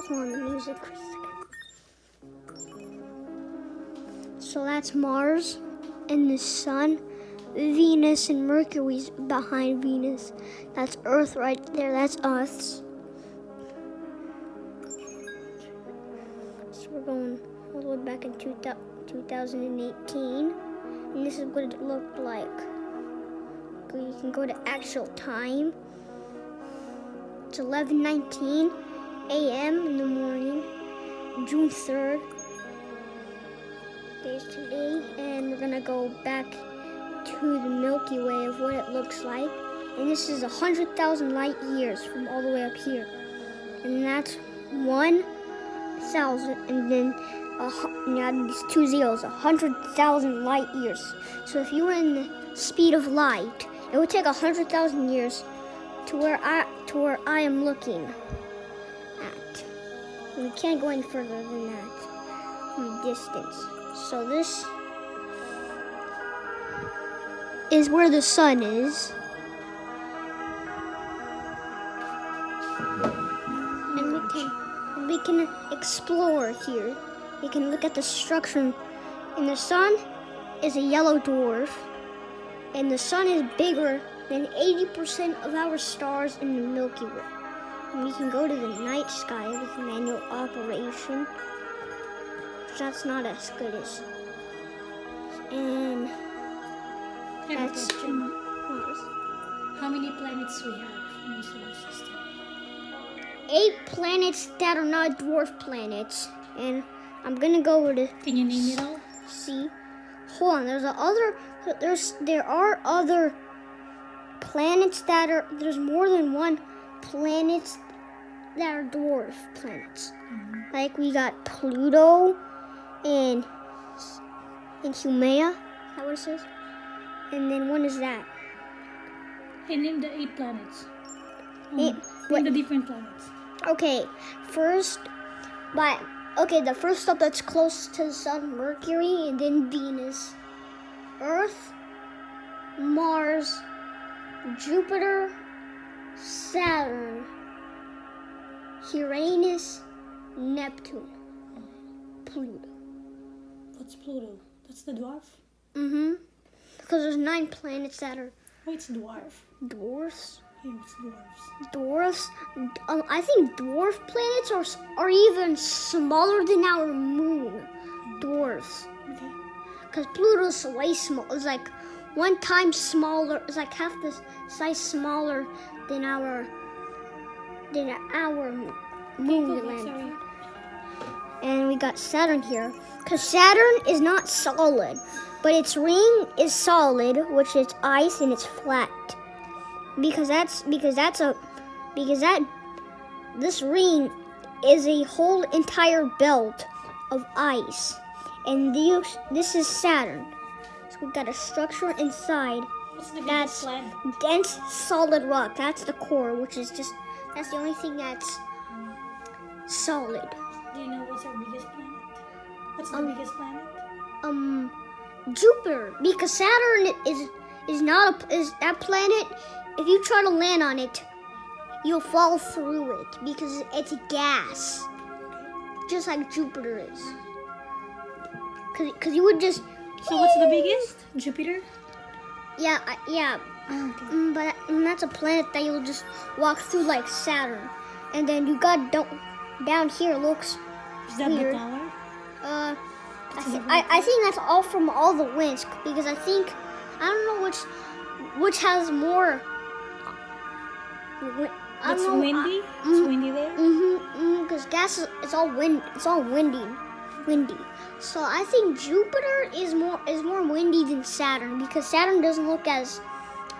Turn on the music for a second. So that's Mars and the Sun. Venus and Mercury's behind Venus. That's Earth right there. That's us. So we're going all the way back in 2018. And this is what it looked like. You can go to actual time. It's 11:19 a.m. in the morning, June 3rd. Days today, and we're gonna go back to the Milky Way of what it looks like. And this is 100,000 light years from all the way up here. And that's 1,000, and then these 2 zeros, 100,000 light years. So if you were in the speed of light, it would take 100,000 years to where I am looking at. And we can't go any further than that from a distance. So this is where the sun is. And we can explore here. We can look at the structure. And the sun is a yellow dwarf. And the sun is bigger than 80% of our stars in the Milky Way. And we can go to the night sky with manual operation. That's not as good as. And that's Mars. How many planets we have in the solar system? 8 planets that are not dwarf planets. And I'm gonna go over to. Can you name it all? See. Hold on. There are other planets that are. There's more than one planets that are dwarf planets. Mm-hmm. Like we got Pluto and Haumea. Is that what it says? And then when is that? And name the 8 planets. Name the different planets. Okay, the first up that's close to the sun, Mercury, and then Venus, Earth, Mars, Jupiter, Saturn, Uranus, Neptune, Pluto. What's Pluto? That's the dwarf? Because there's 9 planets that are Oh, it's dwarf. dwarfs. Yeah, it's dwarfs. Dwarfs. I think dwarf planets are even smaller than our moon. Dwarfs. Okay. Because Pluto's way small. It's like 1 time smaller. It's like half the size smaller than our moon. Sorry. And we got Saturn here. Because Saturn is not solid, but its ring is solid, which is ice and it's flat. This ring is a whole entire belt of ice, and this is Saturn. So we've got a structure inside. What's the That's biggest planet? dense solid rock. That's the core, which is that's the only thing that's solid. Do you know what's our biggest planet? What's the biggest planet? Jupiter, because Saturn is that planet. If you try to land on it, you'll fall through it because it's gas, just like Jupiter is. Because you would just. So what's the biggest? Jupiter? Yeah. Oh, okay. But that's a planet that you'll just walk through like Saturn, and then you got down here looks Is that weird. the tower? I think that's all from all the winds because I don't know which has more. It's windy? It's windy there? Because gas it's all windy. So I think Jupiter is more windy than Saturn because Saturn doesn't look it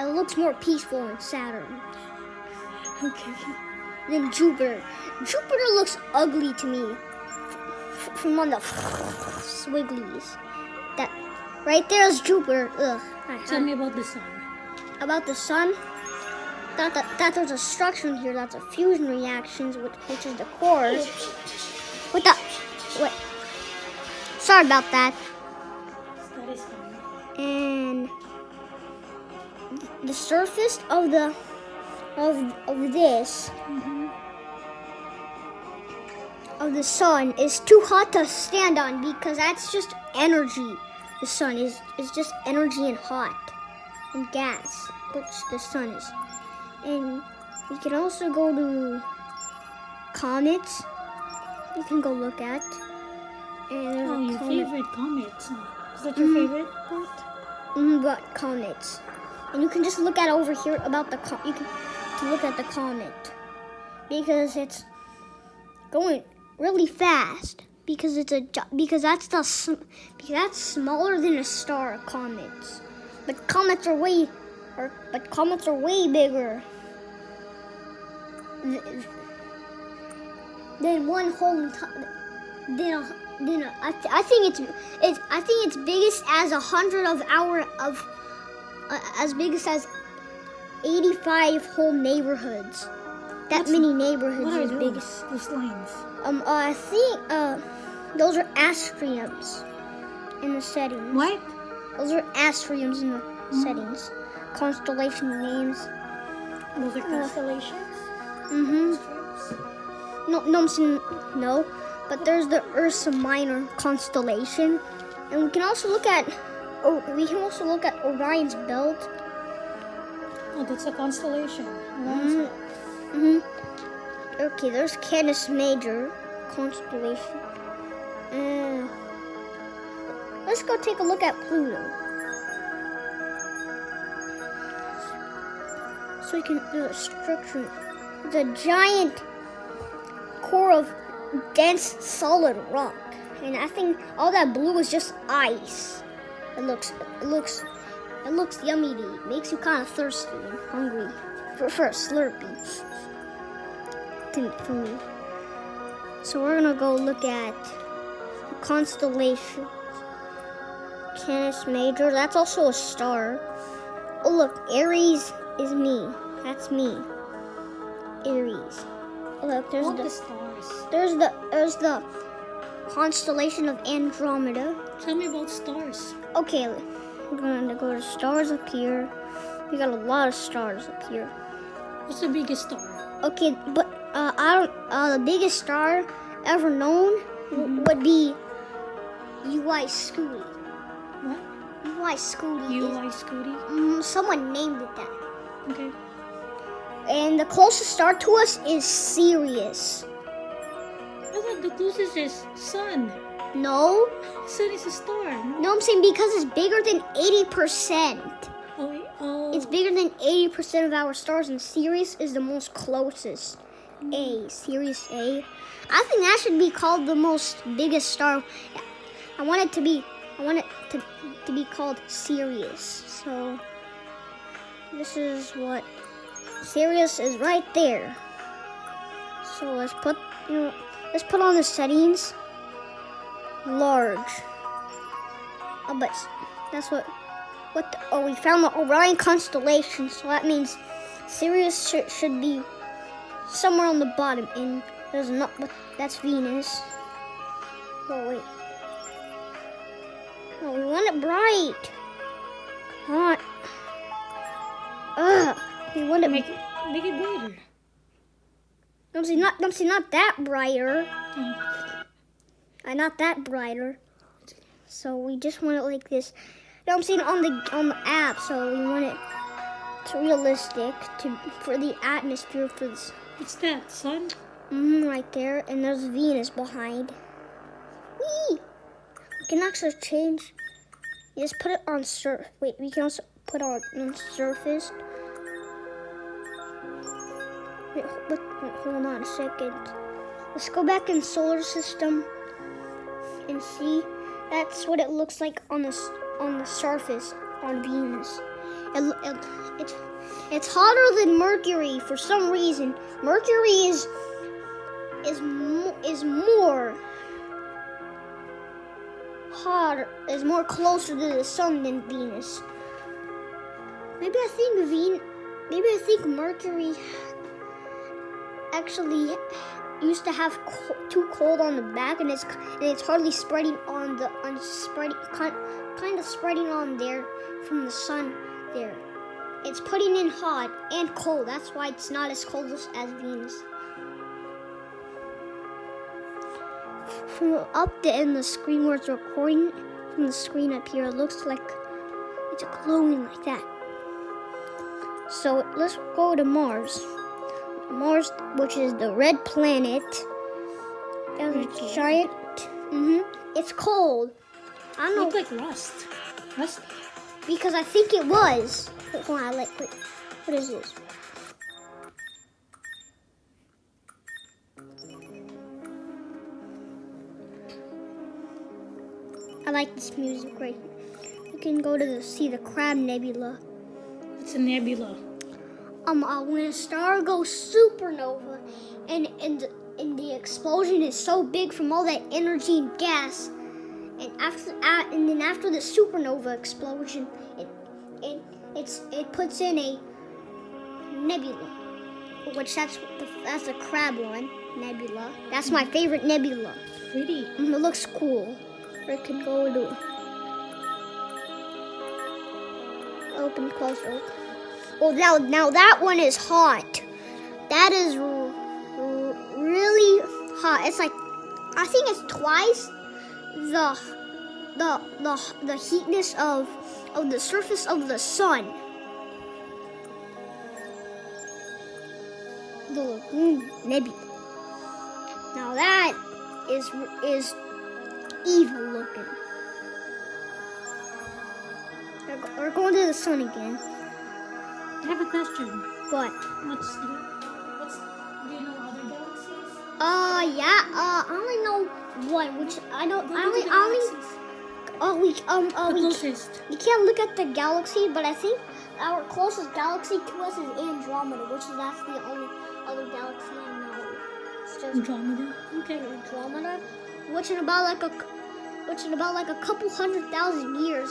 looks more peaceful than Saturn. Okay. Than Jupiter. Jupiter looks ugly to me from on the swigglies. That right there is Jupiter. Ugh. Tell me about the sun. About the sun. That there's a structure in here that's a fusion reactions, which is the core. Wait. Sorry about that. That is fine. And the surface of this of the sun is too hot to stand on because that's just energy. The sun is just energy and hot and gas, which the sun is. And we can also go to comets. You can go look at. And there's Oh, a your comet. favorite comets. Is that your favorite part? But comets, and you can just look at over here about the you can to look at the comet because it's going really fast because it's because that's smaller than a star. Comets, but comets are way bigger than one whole I think it's biggest as 100 of our as biggest as 85 whole neighborhoods. That many neighborhoods What are is those? biggest. Those lines. I think those are astriums in the settings. What? Those are astriums in the settings. Constellation names. Those are constellations? No. But there's the Ursa Minor constellation, and we can also look at Orion's belt. Oh, that's a constellation. Okay, there's Canis Major constellation. Let's go take a look at Pluto. So we can do a structure. It's a giant core of dense solid rock, and I think all that blue is just ice. It looks yummy to eat. Makes you kind of thirsty and hungry for a Slurpee. For me. So we're gonna go look at the constellation Canis Major. That's also a star. Oh look, Aries is me. That's me. Aries. Oh, look, there's All the the stars. there's the constellation of Andromeda. Tell me about stars. Okay, we're gonna go to stars up here. We got a lot of stars up here. What's the biggest star? Okay, but the biggest star ever known would be UI Scooty. What? UI Scooty. UI Scooty? Someone named it that. Okay. And the closest star to us is Sirius. I thought the closest is sun. No, Sun is a star. No? no, I'm saying because it's bigger than 80%. Oh. It's bigger than 80% of our stars, and Sirius is the most closest. Sirius A. I think that should be called the most biggest star. I want it to be called Sirius. So this is what Sirius is right there. So let's put on the settings. Large. Oh, but that's we found the Orion constellation, so that means Sirius should be somewhere on the bottom, and there's not, but that's Venus. Oh wait. Oh, we want it bright. Come on. We want it. Make it brighter. Not that brighter. Oh. Not that brighter. So we just want it like this. I'm saying on the app, so we want it to realistic for the atmosphere for this. What's that, sun? Right there, and there's Venus behind. Whee! We can actually change. You just put it on Wait, we can also put on surface. Wait, hold on a second. Let's go back in solar system and see. That's what it looks like on the surface on Venus. It's hotter than Mercury for some reason. Mercury is more hotter, is more closer to the sun than Venus. Maybe I think Mercury actually used to have too cold on the back, and it's hardly spreading on kind of spreading on there from the sun there. It's putting in hot and cold. That's why it's not as cold as Venus. from up there in the screen where it's recording, from the screen up here, it looks like it's glowing like that. So let's go to Mars. Mars, which is the red planet. There's a giant. It's cold. I don't know. Look like rust. Rust. Because I think it was. Wait, hold on, wait. What is this? I like this music right here. You can go to see the Crab Nebula. It's a nebula. When a star goes supernova, and the explosion is so big from all that energy and gas, and then after the supernova explosion, it puts in a nebula, which that's the crab one nebula. That's my favorite nebula. Pretty. It looks cool. It can go to open, close, open. Oh, now that one is hot. That is really hot. It's like, I think it's twice the heatness of the surface of the sun. The Lagoon Nebula. Now that is evil looking. We're going to the sun again. I have a question. What? Do you know other galaxies? Yeah. I only know one, which I don't. The closest. You can't look at the galaxy, but I think our closest galaxy to us is Andromeda, that's the only other galaxy I know. It's just Andromeda. Okay. Andromeda, which in about like a couple 100,000 years,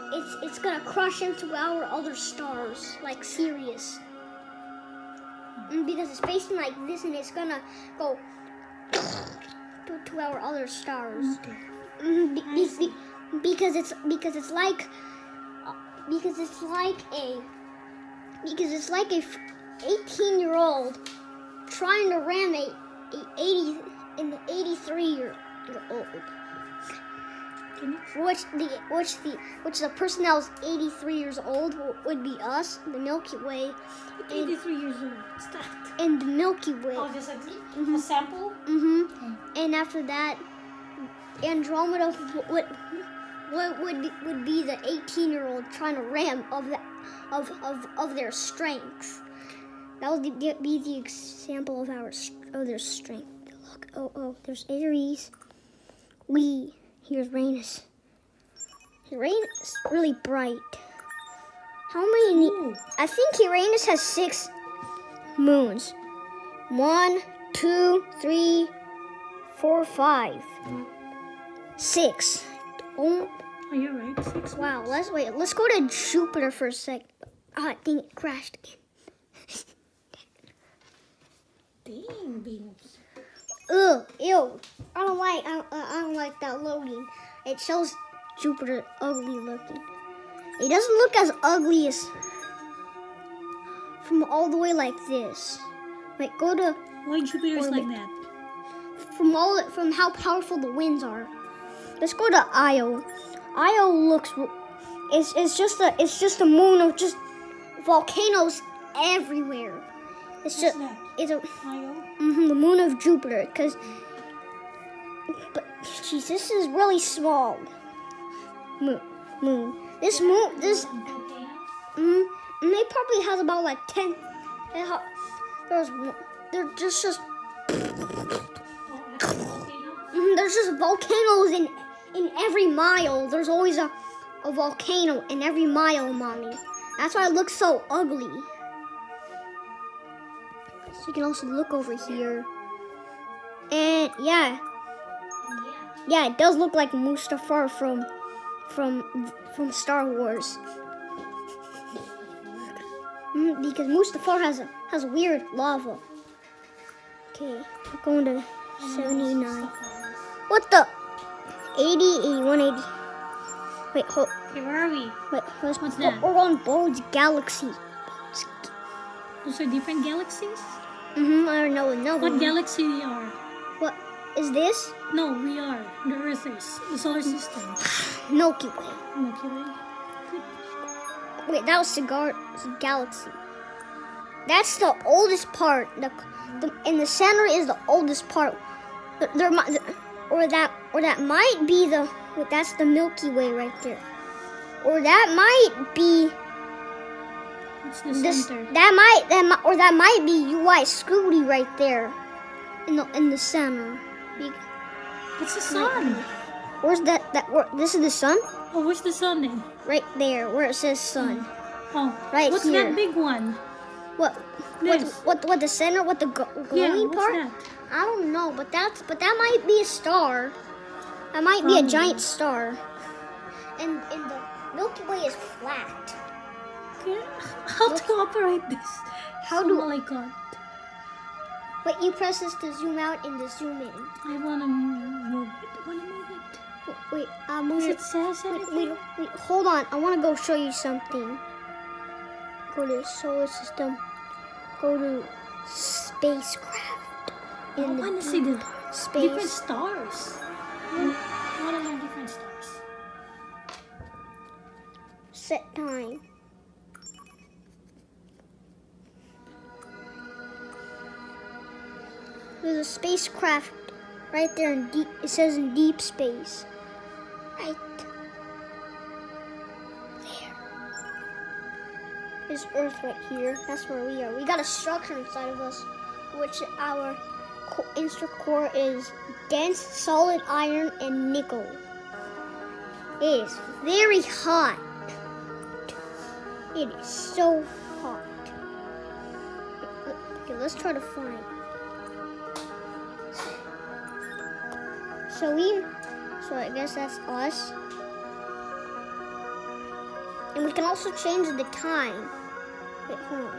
it's gonna crush into our other stars, like Sirius. Because it's spacing like this, and it's gonna go to our other stars. Okay. Because it's like a 18-year-old trying to ram a 83-year-old. Which the person that was 83 years old would be us, the Milky Way. 83 years old. What's that? And the Milky Way. Oh, just a sample? And after that, Andromeda would be the 18-year-old trying to ram of their strength. That would be the example of their strength. Look, oh, there's Aries. Here's Uranus. Uranus is really bright. How many? I think Uranus has 6 moons. 1, 2, 3, 4, 5, 6. Oh, you're right. 6. Wow. Let's go to Jupiter for a sec. Ah, dang it, crashed again. Dang, beans. Ugh, ew. I don't like that loading. It shows Jupiter ugly looking. It doesn't look as ugly as from all the way like this. Like go to Why Jupiter's like that? From how powerful the winds are. Let's go to Io. Io looks it's just a moon of just volcanoes everywhere. It's What's that? It's a Io? the moon of Jupiter, but geez, this is really small. Moon. This they probably has about like 10. They're just there's just volcanoes in every mile. There's always a volcano in every mile, Mommy. That's why it looks so ugly. So you can also look over here. And yeah, it does look like Mustafar from Star Wars. Because Mustafar has weird lava. Okay, we're going to 79. What the? 80, 81, 80. Wait, hold. Okay, where are we? Wait, What's that? We're on Bode's Galaxy. Those are different galaxies? I don't know. What galaxy we are? What? is this No, we are. The Earth is. The solar system. Milky Way. Milky Way. Wait, that was galaxy. That's the oldest part. In the center is the oldest part. There might, or that might be the. Wait, that's the Milky Way right there. Or that might be. It's the This center. that might be UI Scooty right there, in the center. It's the sun. Where's this is the sun? Oh, where's the sun then? Right there, where it says sun. Oh, Right what's here. that big one? What This. what the center? What the glowing What's part? that? I don't know, but that might be a star. That might be a Probably. giant star. And the Milky Way is flat. Okay. How to operate this? How do- Oh my god. Wait, you press this to zoom out and to zoom in. I wanna move it. Wanna move it? Wait, move Does it. it says anything? Wait, hold on. I want to go show you something. Go to solar system. Go to spacecraft. I In the wanna see the space. different stars. What are the different stars? Set time. There's a spacecraft right there in deep. It says in deep space. Right there. There's Earth right here. That's where we are. We got a structure inside of us, which our insert core is dense, solid iron and nickel. It is very hot. It is so hot. Okay, let's try to find. So I guess that's us. And we can also change the time. Wait, hold on.